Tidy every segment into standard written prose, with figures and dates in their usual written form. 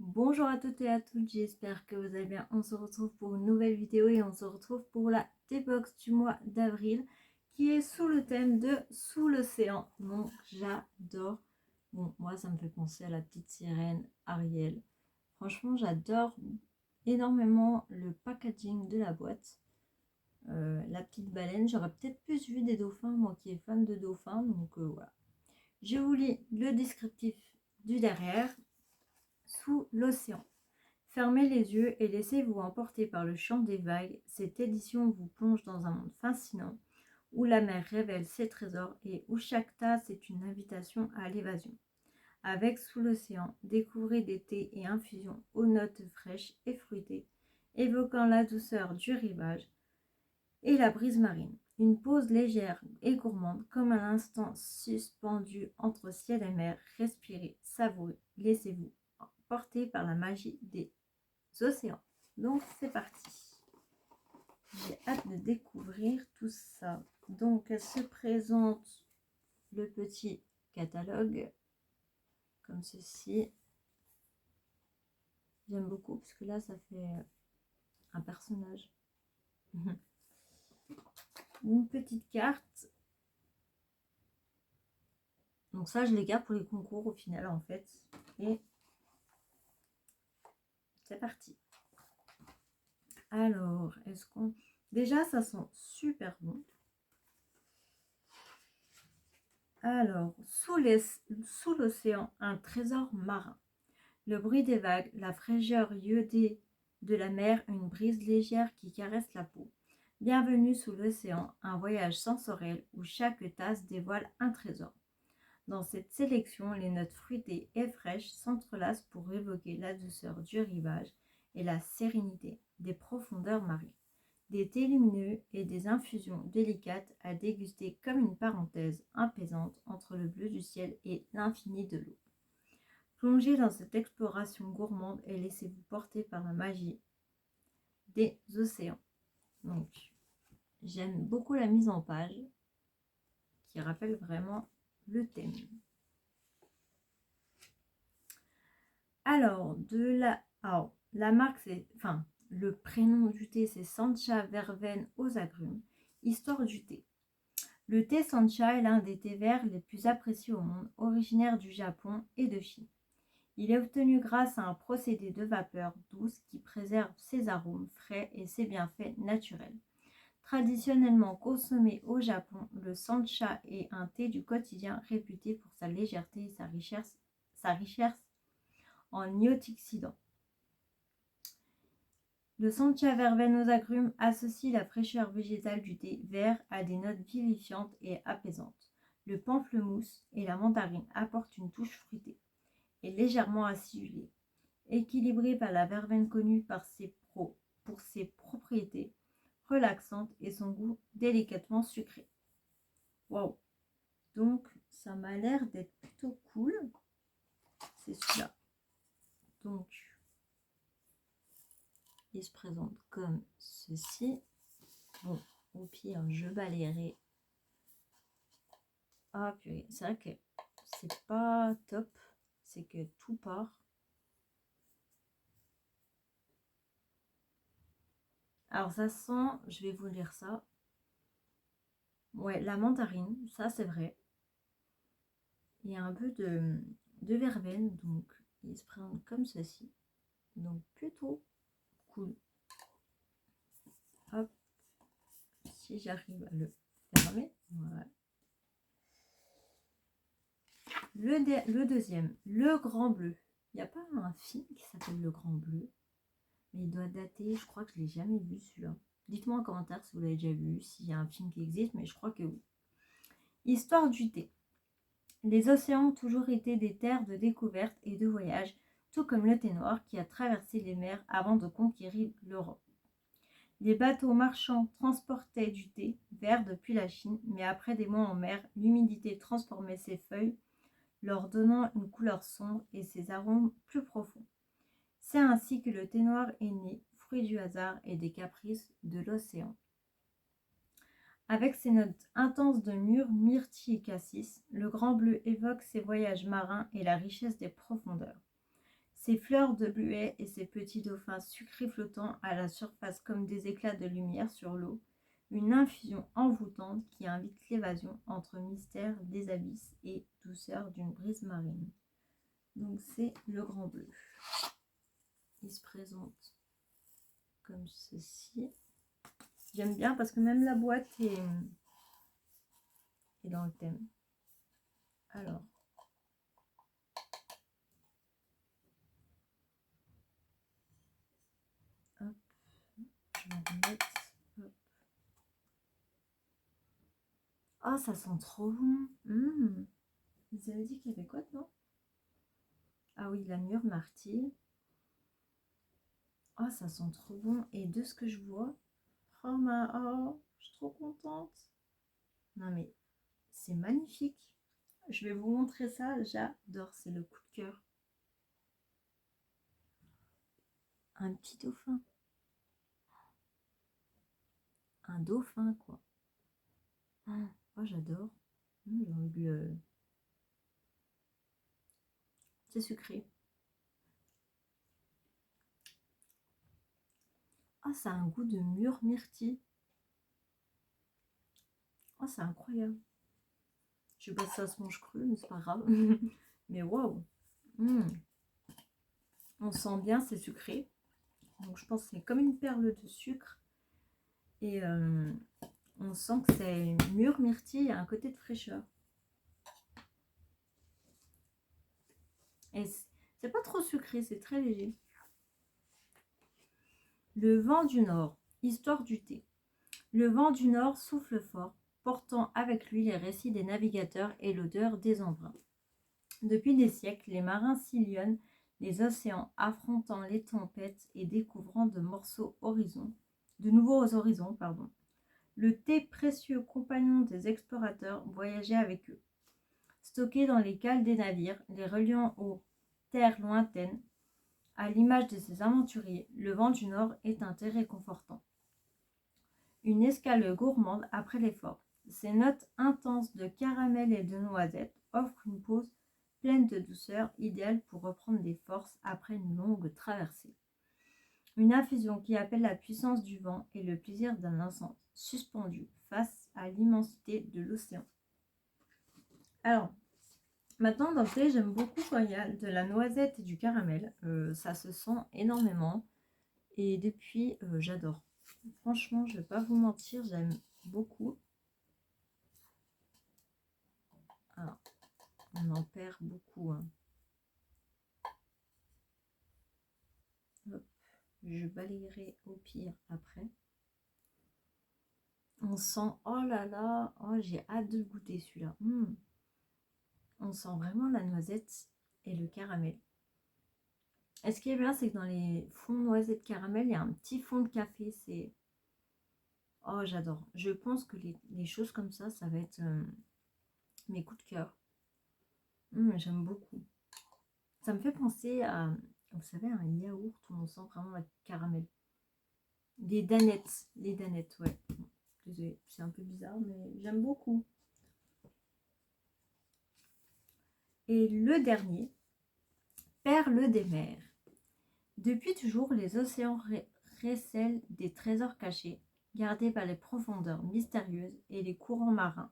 Bonjour à toutes et à toutes, j'espère que vous allez bien. On se retrouve pour une nouvelle vidéo et on se retrouve pour la T-Box du mois d'avril qui est sous le thème de Sous l'océan. Donc j'adore. Bon, moi ça me fait penser à la petite sirène Ariel. Franchement, j'adore énormément le packaging de la boîte. La petite baleine, j'aurais peut-être plus vu des dauphins, moi qui est fan de dauphins, donc voilà. Je vous lis le descriptif du derrière. Sous l'océan. Fermez les yeux et laissez-vous emporter par le chant des vagues. Cette édition vous plonge dans un monde fascinant où la mer révèle ses trésors et où chaque tasse est une invitation à l'évasion. Avec Sous l'océan, découvrez des thés et infusions aux notes fraîches et fruitées, évoquant la douceur du rivage et la brise marine. Une pause légère et gourmande, comme un instant suspendu entre ciel et mer. Respirez, savourez, laissez-vous porter par la magie des océans. Donc c'est parti. J'ai hâte de découvrir tout ça. Donc elle se présente le petit catalogue comme ceci. J'aime beaucoup parce que là ça fait un personnage. Une petite carte. Donc ça je les garde pour les concours au final en fait. Et c'est parti. Alors, est-ce qu'on... Déjà ça sent super bon. Alors, sous l'océan, un trésor marin. Le bruit des vagues, la fraîcheur iodée de la mer, une brise légère qui caresse la peau. Bienvenue sous l'océan, un voyage sensoriel où chaque tasse dévoile un trésor. Dans cette sélection, les notes fruitées et fraîches s'entrelacent pour évoquer la douceur du rivage et la sérénité des profondeurs marines. Des thés lumineux et des infusions délicates à déguster comme une parenthèse apaisante entre le bleu du ciel et l'infini de l'eau. Plongez dans cette exploration gourmande et laissez-vous porter par la magie des océans. Donc, j'aime beaucoup la mise en page qui rappelle vraiment le thème. Alors, la marque, c'est, enfin, le prénom du thé, c'est Sancha Verveine aux agrumes. Histoire du thé. Le thé Sancha est l'un des thés verts les plus appréciés au monde, originaire du Japon et de Chine. Il est obtenu grâce à un procédé de vapeur douce qui préserve ses arômes frais et ses bienfaits naturels. Traditionnellement consommé au Japon, le Sancha est un thé du quotidien réputé pour sa légèreté et sa richesse en antioxydants. Le Sancha verveine aux agrumes associe la fraîcheur végétale du thé vert à des notes vivifiantes et apaisantes. Le pamplemousse et la mandarine apportent une touche fruitée et légèrement acidulée, équilibrée par la verveine connue pour ses propriétés relaxantes et son goût délicatement sucré. Waouh! Donc ça m'a l'air d'être plutôt cool. C'est celui-là. Donc il se présente comme ceci. Bon, au pire, je balayerai. Ah purée, c'est vrai que c'est pas top. C'est que tout part. Alors ça sent, je vais vous lire ça. Ouais, la mandarine, ça c'est vrai. Il y a un peu de verveine, donc il se présente comme ceci. Donc plutôt cool. Hop, si j'arrive à le fermer. Voilà. Le deuxième, le Grand Bleu. Il n'y a pas un film qui s'appelle Le Grand Bleu, mais il doit dater, je crois que je ne l'ai jamais vu celui-là. Dites-moi en commentaire si vous l'avez déjà vu, s'il y a un film qui existe, mais je crois que oui. Histoire du thé. Les océans ont toujours été des terres de découverte et de voyage, tout comme le thé noir qui a traversé les mers avant de conquérir l'Europe. Les bateaux marchands transportaient du thé vert depuis la Chine, mais après des mois en mer, l'humidité transformait ses feuilles, leur donnant une couleur sombre et ses arômes plus profonds. C'est ainsi que le thé noir est né, fruit du hasard et des caprices de l'océan. Avec ses notes intenses de mûre, myrtille et cassis, le Grand Bleu évoque ses voyages marins et la richesse des profondeurs. Ces fleurs de bleuets et ces petits dauphins sucrés flottant à la surface comme des éclats de lumière sur l'eau. Une infusion envoûtante qui invite l'évasion entre mystère des abysses et douceur d'une brise marine. Donc c'est le grand bleu. Il se présente comme ceci. J'aime bien parce que même la boîte est dans le thème. Alors, hop, je vais en remettre. Hop. Oh, ça sent trop bon. Vous avez dit qu'il y avait quoi dedans? Ah oui, la mûre martyre. Oh, ça sent trop bon. Et de ce que je vois, oh, je suis trop contente. Non mais, c'est magnifique. Je vais vous montrer ça. J'adore. C'est le coup de cœur. Un petit dauphin. Un dauphin, quoi. Oh, j'adore. J'ai envie de C'est sucré. Ah, ça a un goût de mûre myrtille. Oh, c'est incroyable. Je sais pas si ça se mange cru, mais c'est pas grave. Mais waouh. On sent bien, c'est sucré. Donc je pense que c'est comme une perle de sucre. Et on sent que c'est mûre myrtille, à un côté de fraîcheur. Et c'est pas trop sucré, c'est très léger. Le vent du nord, histoire du thé. Le vent du nord souffle fort, portant avec lui les récits des navigateurs et l'odeur des embruns. Depuis des siècles, les marins sillonnent les océans, affrontant les tempêtes et découvrant de nouveaux horizons. Le thé, précieux compagnon des explorateurs, voyageait avec eux. Stocké dans les cales des navires, les reliant aux terres lointaines, à l'image de ces aventuriers, le vent du Nord est un thé réconfortant. Une escale gourmande après l'effort. Ses notes intenses de caramel et de noisette offrent une pause pleine de douceur, idéale pour reprendre des forces après une longue traversée. Une infusion qui appelle la puissance du vent et le plaisir d'un instant suspendu face à l'immensité de l'océan. Alors, maintenant dans le thé, j'aime beaucoup quand il y a de la noisette et du caramel. Ça se sent énormément. Et depuis, j'adore. Franchement, je ne vais pas vous mentir, j'aime beaucoup. Alors, on en perd beaucoup. Hop, je balayerai au pire après. On sent, oh là là, oh, j'ai hâte de le goûter celui-là. On sent vraiment la noisette et le caramel. Et ce qui est bien, c'est que dans les fonds noisette caramel, il y a un petit fond de café. C'est... Oh, j'adore. Je pense que les choses comme ça va être mes coups de cœur. J'aime beaucoup. Ça me fait penser à, vous savez, un yaourt où on sent vraiment le caramel. Les danettes, ouais. Désolée, c'est un peu bizarre, mais j'aime beaucoup. Et le dernier, perle des mers. Depuis toujours, les océans recèlent des trésors cachés, gardés par les profondeurs mystérieuses et les courants marins.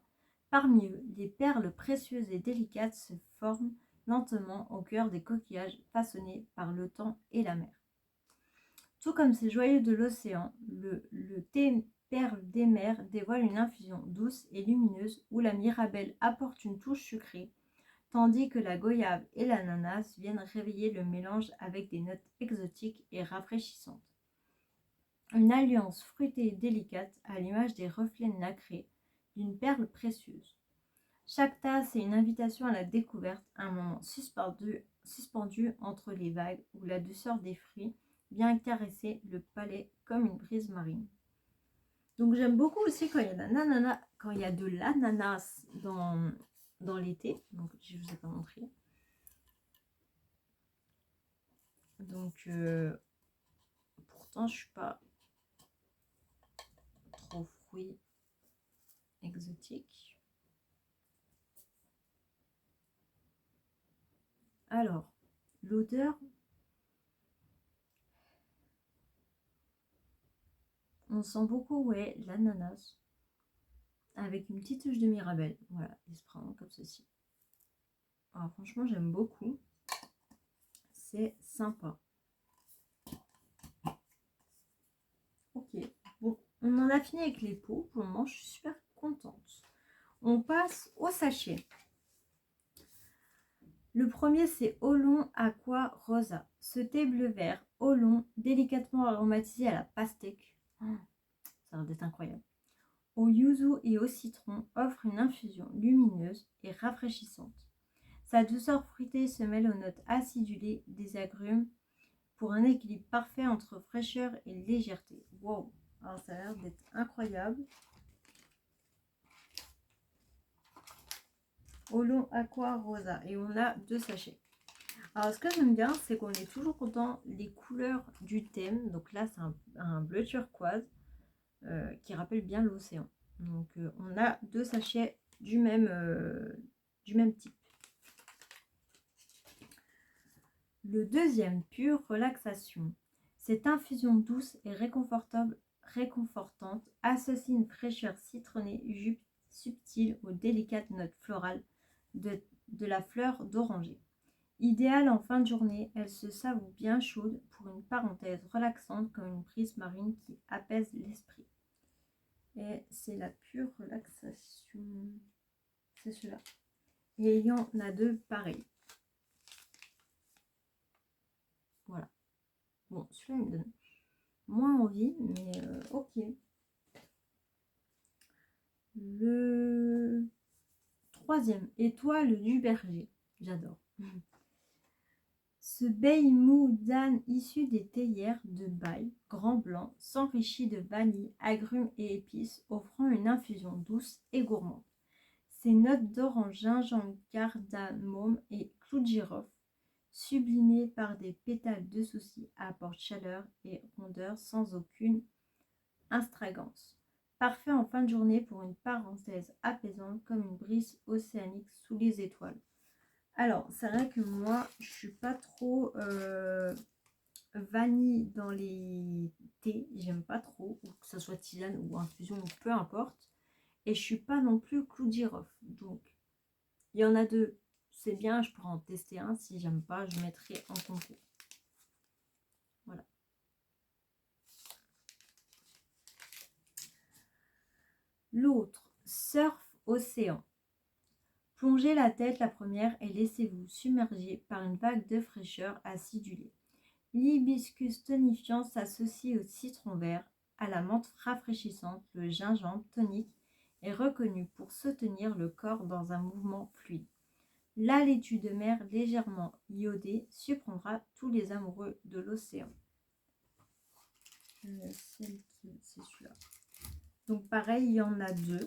Parmi eux, des perles précieuses et délicates se forment lentement au cœur des coquillages façonnés par le temps et la mer. Tout comme ces joyaux de l'océan, le thé perle des mers dévoile une infusion douce et lumineuse où la mirabelle apporte une touche sucrée, tandis que la goyave et l'ananas viennent réveiller le mélange avec des notes exotiques et rafraîchissantes. Une alliance fruitée et délicate à l'image des reflets nacrés d'une perle précieuse. Chaque tasse est une invitation à la découverte, un moment suspendu entre les vagues où la douceur des fruits vient caresser le palais comme une brise marine. Donc j'aime beaucoup aussi quand il y a de l'ananas dans l'été. Donc je ne vous ai pas montré. Donc pourtant je suis pas trop fruits exotiques. Alors l'odeur, On sent beaucoup, ouais, l'ananas. Avec une petite touche de mirabelle. Voilà, il se prend comme ceci. Alors franchement, j'aime beaucoup. C'est sympa. Ok, bon, on en a fini avec les pots. Pour le moment, je suis super contente. On passe au sachet. Le premier, c'est Oolong Aqua Rosa. Ce thé bleu vert, Oolong, délicatement aromatisé à la pastèque. Oh, ça a l'air d'être incroyable. Au yuzu et au citron, offre une infusion lumineuse et rafraîchissante. Sa douceur fruitée se mêle aux notes acidulées des agrumes pour un équilibre parfait entre fraîcheur et légèreté. Wow! Alors ça a l'air d'être incroyable. Oolong Aqua Rosa. Et on a 2 sachets. Alors ce que j'aime bien, c'est qu'on est toujours dans les couleurs du thème. Donc là, c'est un bleu turquoise qui rappelle bien l'océan. Donc on a 2 sachets du même type. Le deuxième, pure relaxation. Cette infusion douce et réconfortante associe une fraîcheur citronnée subtile aux délicates notes florales de la fleur d'oranger. Idéale en fin de journée, elle se s'avoue bien chaude pour une parenthèse relaxante comme une brise marine qui apaise l'esprit. Et c'est la pure relaxation. C'est celui-là. Et il y en a 2 pareils. Voilà. Bon, celui-là, il me donne moins envie, mais ok. Le troisième, étoile du berger. J'adore. Ce bail mou d'âne issu des théières de Baye, grand blanc, s'enrichit de vanille, agrumes et épices, offrant une infusion douce et gourmande. Ses notes d'orange, gingembre, cardamome et clou de girofle, sublimées par des pétales de souci, apportent chaleur et rondeur sans aucune astragance. Parfait en fin de journée pour une parenthèse apaisante comme une brise océanique sous les étoiles. Alors, c'est vrai que moi, je suis pas trop vanille dans les thés. J'aime pas trop, ou que ce soit tisane ou infusion, ou peu importe. Et je suis pas non plus clou de girofle. Donc, il y en a 2. C'est bien, je pourrais en tester un. Si j'aime pas, je mettrai en concours. Voilà. L'autre, surf océan. Plongez la tête la première et laissez-vous submerger par une vague de fraîcheur acidulée. L'hibiscus tonifiant s'associe au citron vert, à la menthe rafraîchissante, le gingembre tonique est reconnu pour soutenir le corps dans un mouvement fluide. La laitue de mer légèrement iodée surprendra tous les amoureux de l'océan. C'est celui-là. Donc pareil, il y en a 2.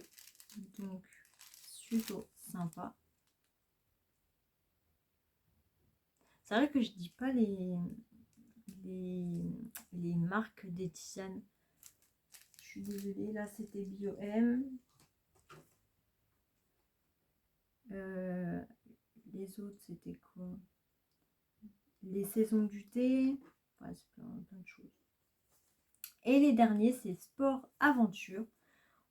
Donc plutôt sympa. C'est vrai que je dis pas les marques des tisanes. Je suis désolée, là c'était Bio-M. Les autres c'était quoi? Les saisons du thé. Ouais, c'est plein de choses. Et les derniers c'est Sport Aventure.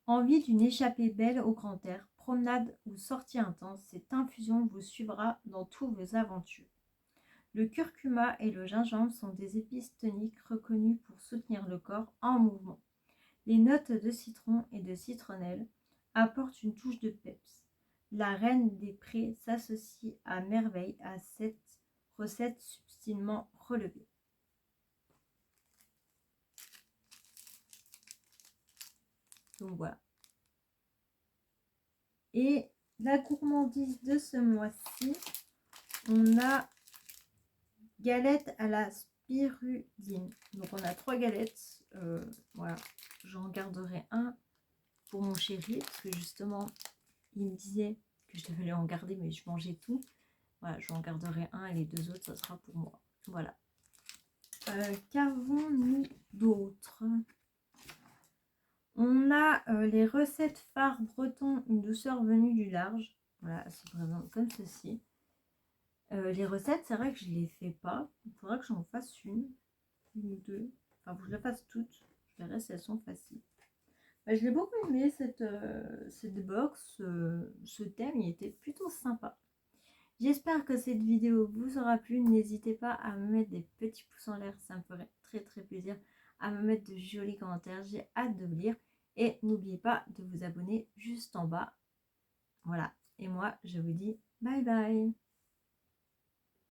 Envie d'une échappée belle au grand air, promenade ou sortie intense, cette infusion vous suivra dans tous vos aventures. Le curcuma et le gingembre sont des épices toniques reconnues pour soutenir le corps en mouvement. Les notes de citron et de citronnelle apportent une touche de peps. La reine des prés s'associe à merveille à cette recette subtilement relevée. Donc voilà. Et la gourmandise de ce mois-ci, on a galette à la spirudine. Donc on a 3 galettes. Voilà. J'en garderai un pour mon chéri, parce que justement, il me disait que je devais en garder, mais je mangeais tout. Voilà, j'en garderai un et les 2 autres, ça sera pour moi. Voilà. Qu'avons-nous d'autre? On a les recettes phares bretons, une douceur venue du large. Voilà, c'est présent comme ceci. Les recettes, c'est vrai que je ne les fais pas. Il faudra que j'en fasse une ou deux. Enfin, faut que je les fasse toutes. Le reste, elles sont faciles. Bah, je l'ai beaucoup aimé cette box. Ce thème, il était plutôt sympa. J'espère que cette vidéo vous aura plu. N'hésitez pas à me mettre des petits pouces en l'air. Ça me ferait très très plaisir. À me mettre de jolis commentaires. J'ai hâte de vous lire. Et n'oubliez pas de vous abonner juste en bas. Voilà. Et moi, je vous dis bye bye.